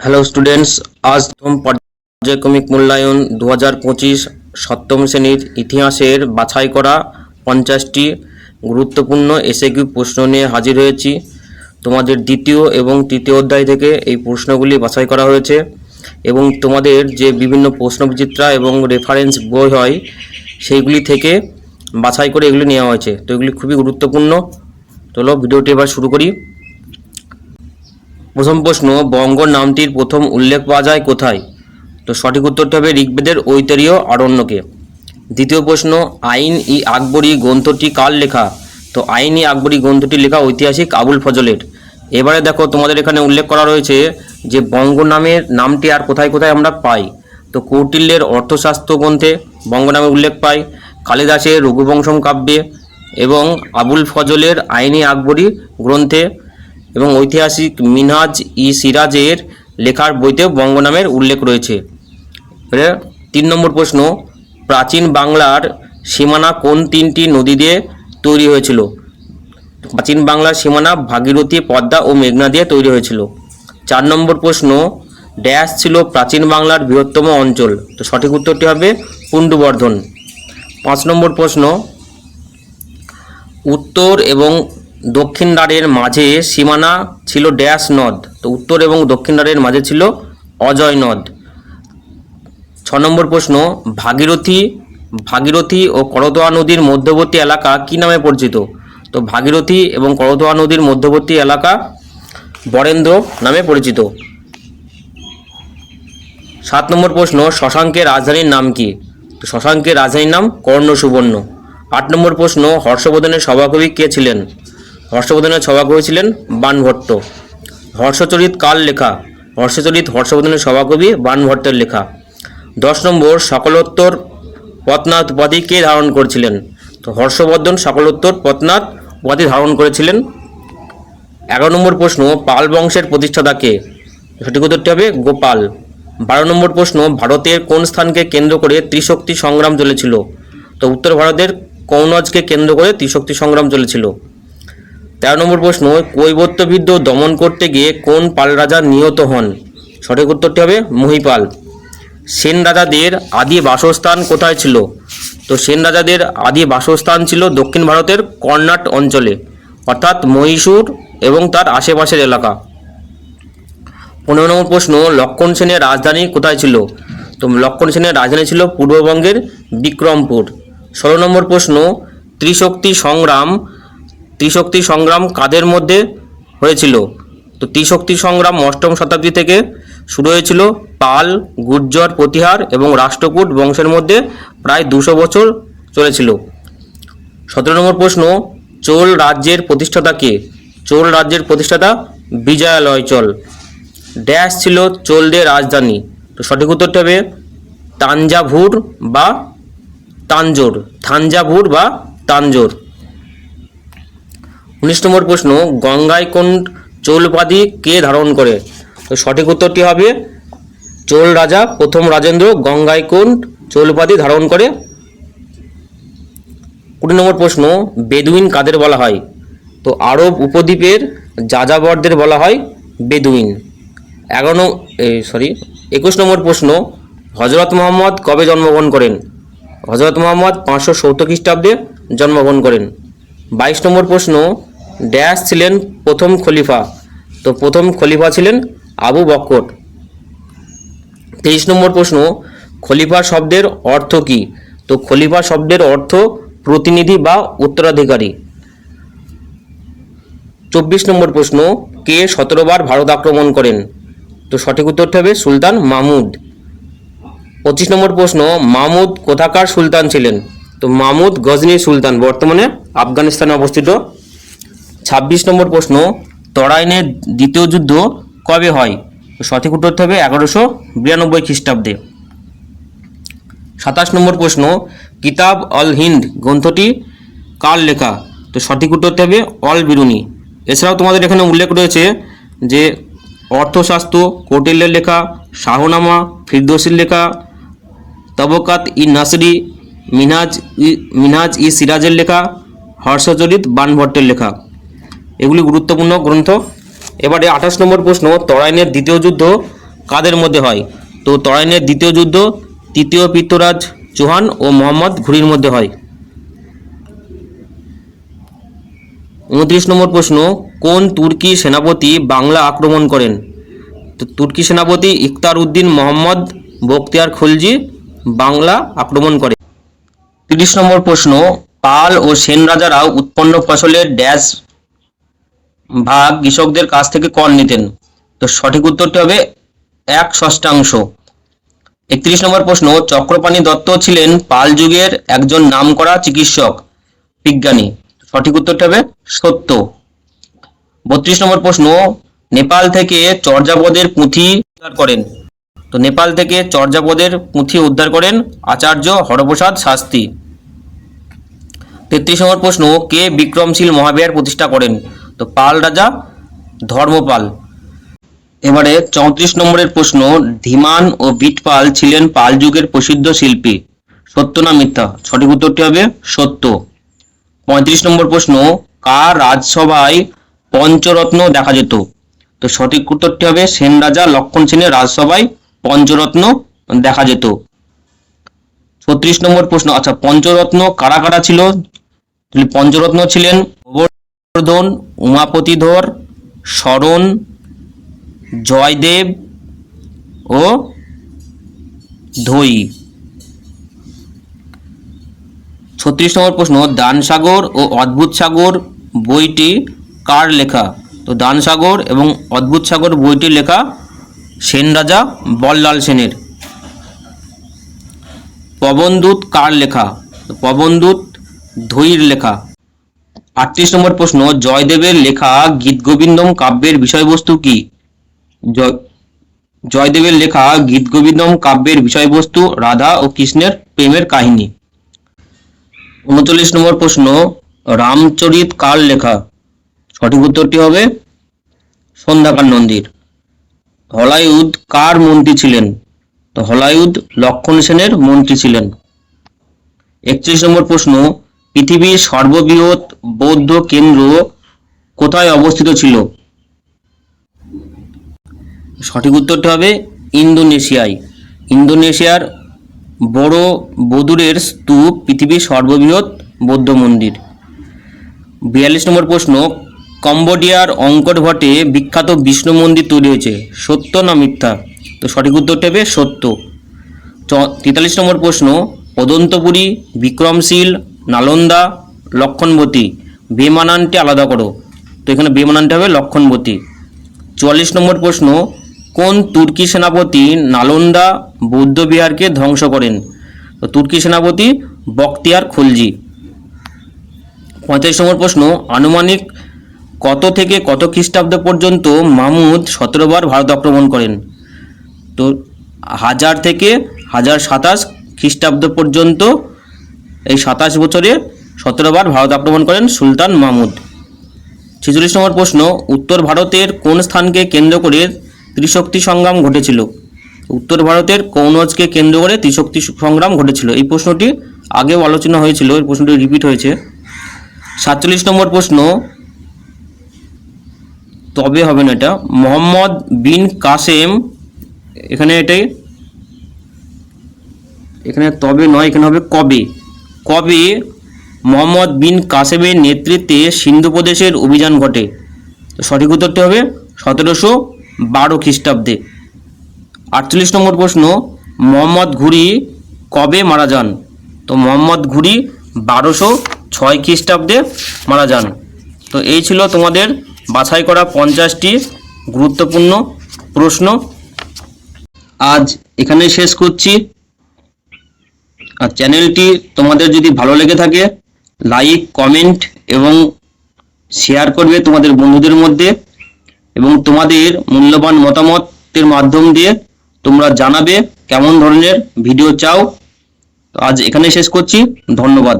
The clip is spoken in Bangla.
হ্যালো স্টুডেন্টস, আজ প্রথম পর্যায়ক্রমিক মূল্যায়ন 2025 সপ্তম শ্রেণীর ইতিহাসের বাছাই করা 50টি গুরুত্বপূর্ণ এসএকিউ প্রশ্ন নিয়ে হাজির হয়েছি। তোমাদের দ্বিতীয় এবং তৃতীয় অধ্যায় থেকে এই প্রশ্নগুলি বাছাই করা হয়েছে এবং তোমাদের যে বিভিন্ন প্রশ্নবিচিত্রা এবং রেফারেন্স বই হয় সেইগুলি থেকে বাছাই করে এগুলি নেওয়া হয়েছে। তো এগুলি খুবই গুরুত্বপূর্ণ। চলো ভিডিওটি এবার শুরু করি। প্রথম প্রশ্ন, বঙ্গ নামটির প্রথম উল্লেখ পাওয়া যায় কোথায়? তো সঠিক উত্তরটি হবে ঋগ্বেদের ঐতরীয় আরণ্যকে। দ্বিতীয় প্রশ্ন, আইন ই আকবরী গ্রন্থটি কার লেখা? তো আইন ই আকবরী গ্রন্থটি লেখা ঐতিহাসিক আবুল ফজলের। এবারে দেখো তোমাদের এখানে উল্লেখ করা রয়েছে যে বঙ্গ নামের নামটি আর কোথায় কোথায় আমরা পাই। তো কৌটিল্যের অর্থশাস্ত্র গ্রন্থে বঙ্গ নামের উল্লেখ পাই, কালিদাসের রঘুবংশম কাব্যে এবং আবুল ফজলের আইন ই আকবরী গ্রন্থে এবং ঐতিহাসিক মিনহাজ ই সিরাজের লেখার বইতেও বঙ্গ নামের উল্লেখ রয়েছে। 3 নম্বর প্রশ্ন, প্রাচীন বাংলার সীমানা কোন 3টি নদী দিয়ে তৈরি হয়েছিল? প্রাচীন বাংলার সীমানা ভাগীরথী, পদ্মা ও মেঘনা দিয়ে তৈরি হয়েছিল। 4 নম্বর প্রশ্ন, ড্যাশ ছিল প্রাচীন বাংলার বৃহত্তম অঞ্চল? তো সঠিক উত্তরটি হবে পুণ্ড্রবর্ধন। 5 নম্বর প্রশ্ন, উত্তর এবং দক্ষিণ দ্বারের মাঝে সীমানা ছিল ড্যাশ নদ? তো উত্তর এবং দক্ষিণ দ্বারের মাঝে ছিল অজয় নদ। 6 নম্বর প্রশ্ন, ভাগীরথী ও করতোয়া নদীর মধ্যবর্তী এলাকা কি নামে পরিচিত? তো ভাগীরথী এবং করতোয়া নদীর মধ্যবর্তী এলাকা বরেন্দ্র নামে পরিচিত। 7 নম্বর প্রশ্ন, শশাঙ্কের রাজধানীর নাম কি? তো শশাঙ্কের রাজধানীর নাম কর্ণ সুবর্ণ। 8 নম্বর প্রশ্ন, হর্ষবর্ধনের সভাকবি কে ছিলেন? হর্ষবর্ধনের সভাকবি ছিলেন বাণভট্ট। হর্ষচরিত কার লেখা? হর্ষচরিত হর্ষবর্ধনের সভাকবি বাণভট্টের লেখা। 10 নম্বর, সকলোত্তর পথনাথ উপাধি কে ধারণ করেছিলেন? তো হর্ষবর্ধন সকলোত্তর পথনাথ উপাধি ধারণ করেছিলেন। 11 নম্বর প্রশ্ন, পাল বংশের প্রতিষ্ঠাতা কে? সঠিক উত্তরটি হবে গোপাল। 12 নম্বর প্রশ্ন, ভারতের কোন স্থানকে কেন্দ্র করে ত্রিশক্তি সংগ্রাম চলেছিল? তো উত্তর ভারতের কনৌজকে কেন্দ্র করে ত্রিশক্তি সংগ্রাম চলেছিল। 13 নম্বর প্রশ্ন, কৈবর্তবিদ্য দমন করতে গিয়ে কোন পাল রাজা নিহত হন? সঠিক উত্তরটি হবে মহীপাল। সেন রাজাদের আদি বাসস্থান কোথায় ছিল? তো সেন রাজাদের আদি বাসস্থান ছিল দক্ষিণ ভারতের কর্ণাট অঞ্চলে, অর্থাৎ মহীশূর এবং তার আশেপাশের এলাকা। 15 নম্বর প্রশ্ন, লক্ষণ সেনের রাজধানী কোথায় ছিল? তো লক্ষণ সেনের রাজধানী ছিল পূর্ববঙ্গের বিক্রমপুর। 16 নম্বর প্রশ্ন, ত্রিশক্তি সংগ্রাম কাদের মধ্যে হয়েছিল? তো ত্রিশক্তি সংগ্রাম 8ম শতাব্দী থেকে শুরু হয়েছিল পাল, গুর্জর, প্রতিহার এবং রাষ্ট্রকূট বংশের মধ্যে প্রায় 200 বছর চলেছিল। 17 নম্বর প্রশ্ন, চোল রাজ্যের প্রতিষ্ঠাতা কে? চোল রাজ্যের প্রতিষ্ঠাতা বিজয়ালয়চল। ড্যাশ ছিল চোলদের রাজধানী? তো সঠিক উত্তরটি হবে তাঞ্জাভুর বা তাঞ্জোর। 19 নম্বর প্রশ্ন, গঙ্গাইকোন্ড চোল উপাধি কে ধারণ করে? তো সঠিক উত্তরটি হবে চোল রাজা প্রথম রাজেন্দ্র গঙ্গাইকোন্ড চোল উপাধি ধারণ করে। 20 নম্বর প্রশ্ন, বেদুইন কাদের বলা হয়? তো আরব উপদ্বীপের যাযাবরদের বলা হয় বেদুইন। 21 নম্বর প্রশ্ন, হজরত মোহাম্মদ কবে জন্মগ্রহণ করেন? হজরত মোহাম্মদ 570 খ্রিস্টাব্দে জন্মগ্রহণ করেন। 22 নম্বর প্রশ্ন, ড্যাশ ছিলেন প্রথম খলিফা? তো প্রথম খলিফা ছিলেন আবু বকর। 23 নম্বর প্রশ্ন, খলিফা শব্দের অর্থ কী? তো খলিফা শব্দের অর্থ প্রতিনিধি বা উত্তরাধিকারী। 24 নম্বর প্রশ্ন, কে 17 বার ভারত আক্রমণ করেন? তো সঠিক উত্তরটি হবে সুলতান মাহমুদ। 25 নম্বর প্রশ্ন, মাহমুদ কোথাকার সুলতান ছিলেন? তো মাহমুদ গজনির সুলতান, বর্তমানে আফগানিস্তানে অবস্থিত। 26 নম্বর প্রশ্ন, তরাইনের দ্বিতীয় যুদ্ধ কবে হয়? তো সঠিক উত্তরটি হবে 1192 খ্রিস্টাব্দে। 27 নম্বর প্রশ্ন, কিতাব অল হিন্দ গ্রন্থটি কার লেখা? তো সঠিক উত্তরটি হবে অল বিরুনি। এছাড়াও তোমাদের এখানে উল্লেখ রয়েছে যে অর্থশাস্ত্র কৌটিল্যের লেখা, শাহনামা ফিরদৌসির লেখা, তবকাত ই নাসরি মিনহাজ ই সিরাজের লেখা, হর্ষচরিত বাণভট্টের লেখা। এগুলি গুরুত্বপূর্ণ গ্রন্থ। এবারে 28 নম্বর প্রশ্ন, তরাইনের দ্বিতীয় যুদ্ধ কাদের মধ্যে হয়? তো তরাইনের দ্বিতীয় যুদ্ধ তৃতীয় পৃথ্বীরাজ চৌহান ও মোহাম্মদ ঘুরির মধ্যে হয়। 29 নম্বর প্রশ্ন, কোন তুর্কি সেনাপতি বাংলা আক্রমণ করেন? তো তুর্কি সেনাপতি ইখতার উদ্দিন মোহাম্মদ বখতিয়ার খলজি বাংলা আক্রমণ করে। 30 নম্বর প্রশ্ন, পাল ও সেন রাজারা উৎপন্ন ফসলের ড্যাশ ভাগ কৃষকদের কাছ থেকে কর নিতেন? তো সঠিক উত্তরটি হবে 1/6। 31 নম্বর প্রশ্ন, চক্রপাণি দত্ত ছিলেন পাল যুগের একজন নামকরা চিকিৎসক বিজ্ঞানী। সঠিক উত্তরটি হবে সত্য। 32 নম্বর প্রশ্ন, নেপাল থেকে চর্যাপদের পুঁথি উদ্ধার করেন? তো নেপাল থেকে চর্যাপদের পুঁথি উদ্ধার করেন আচার্য হরপ্রসাদ শাস্ত্রী। 33 নম্বর প্রশ্ন, কে বিক্রমশীল মহাবিহার প্রতিষ্ঠা করেন? তো পাল রাজা ধর্মপাল। এবারে 34 নম্বরের প্রশ্ন, ধীমান ও বিটপাল ছিলেন পাল যুগের প্রসিদ্ধ শিল্পী। সত্য না মিথ্যা? সঠিক উত্তরটি হবে সত্য। 35 নম্বর প্রশ্ন, কার রাজসভায় পঞ্চরত্ন দেখা যেত? তো সঠিক উত্তরটি হবে সেন রাজা লক্ষণ সেনের রাজসভায় পঞ্চরত্ন দেখা যেত। 36 নম্বর প্রশ্ন, আচ্ছা পঞ্চরত্ন কারা কারা ছিল? পঞ্চরত্ন ছিলেন গোবর্ধন, উমাপতিধর, শরণ, জয়দেব ও ধৈ। 36 নম্বর প্রশ্ন, দানসাগর ও অদ্ভুত সাগর বইটি কার লেখা? তো দানসাগর এবং অদ্ভুত সাগর বইটি লেখা সেন রাজা বল্লাল সেনের। পবনদূত কার লেখা? তো পবনদূত ধৈর লেখা। 38 নম্বর প্রশ্ন, জয়দেবের লেখা গীতগোবিন্দম কাব্যের বিষয়বস্তু কি? জয়দেবের লেখা গীতগোবিন্দম কাব্যের বিষয়বস্তু রাধা ও কৃষ্ণের প্রেমের কাহিনী। 39 নম্বর প্রশ্ন, রামচরিত কার লেখা? সঠিক উত্তরটি হবে সন্ধ্যাকার নন্দীর। হলায়ুদ কার মন্ত্রী ছিলেন? তো হলায়ুদ লক্ষণ সেনের মন্ত্রী ছিলেন। 31 নম্বর প্রশ্ন, পৃথিবীর সর্ববৃহৎ বৌদ্ধ কেন্দ্র কোথায় অবস্থিত ছিল? সঠিক উত্তরটি হবে ইন্দোনেশিয়ায়। ইন্দোনেশিয়ার বড় বদুরের স্তূপ পৃথিবীর সর্ববৃহৎ বৌদ্ধ মন্দির। 42 নম্বর প্রশ্ন, কম্বোডিয়ার অঙ্কর ভটে বিখ্যাত বিষ্ণু মন্দির তৈরি হয়েছে। সত্য না মিথ্যা? তো সঠিক উত্তরটি হবে সত্য। 43 নম্বর প্রশ্ন, অদন্তপুরী, বিক্রমশীল, নালন্দা, লক্ষণবতী বেমানানটি আলাদা করো। তো এখানে বেমানানটি হবে লক্ষণবতী। 44 নম্বর প্রশ্ন, কোন তুর্কি সেনাপতি নালন্দা বৌদ্ধবিহারকে ধ্বংস করেন? তো তুর্কি সেনাপতি বখতিয়ার খলজি। 45 নম্বর প্রশ্ন, আনুমানিক কত থেকে কত খ্রিস্টাব্দ পর্যন্ত মাহমুদ 17 বার ভারত আক্রমণ করেন? তো 1000 থেকে 1027 খ্রিস্টাব্দ পর্যন্ত এই 27 বছরে 17 বার ভারত আক্রমণ করেন সুলতান মাহমুদ। 46 নম্বর প্রশ্ন, উত্তর ভারতের কোন স্থানকে কেন্দ্র করে ত্রিশক্তি সংগ্রাম ঘটেছিল? উত্তর ভারতের কনৌজকে কেন্দ্র করে ত্রিশক্তি সংগ্রাম ঘটেছিল। এই প্রশ্নটি আগেও আলোচনা হয়েছিল, এই প্রশ্নটি রিপিট হয়েছে। 47 নম্বর প্রশ্ন, তবে হবে না এটা, মোহাম্মদ বিন কাসেম, এখানে তবে নয়, এখানে হবে কবে। কবে মোহাম্মদ বিন কাসেমের নেতৃত্বে সিন্ধু প্রদেশের অভিযান ঘটে? তো সঠিক উত্তরটি হবে 1712 খ্রিস্টাব্দে। 48 নম্বর প্রশ্ন, মোহাম্মদ ঘুরি কবে মারা যান? তো মোহাম্মদ ঘুরি 1206 খ্রিস্টাব্দে মারা যান। তো এই ছিল তোমাদের বাছাই করা 50টি গুরুত্বপূর্ণ প্রশ্ন। আজ এখানেই শেষ করছি। আর চ্যানেলটি তোমাদের যদি ভালো লেগে থাকে লাইক, কমেন্ট এবং শেয়ার করবে তোমাদের বন্ধুদের মধ্যে, এবং তোমাদের মূল্যবান মতামতের মাধ্যম দিয়ে তোমরা জানাবে কেমন ধরনের ভিডিও চাও। তো আজ এখানেই শেষ করছি। ধন্যবাদ।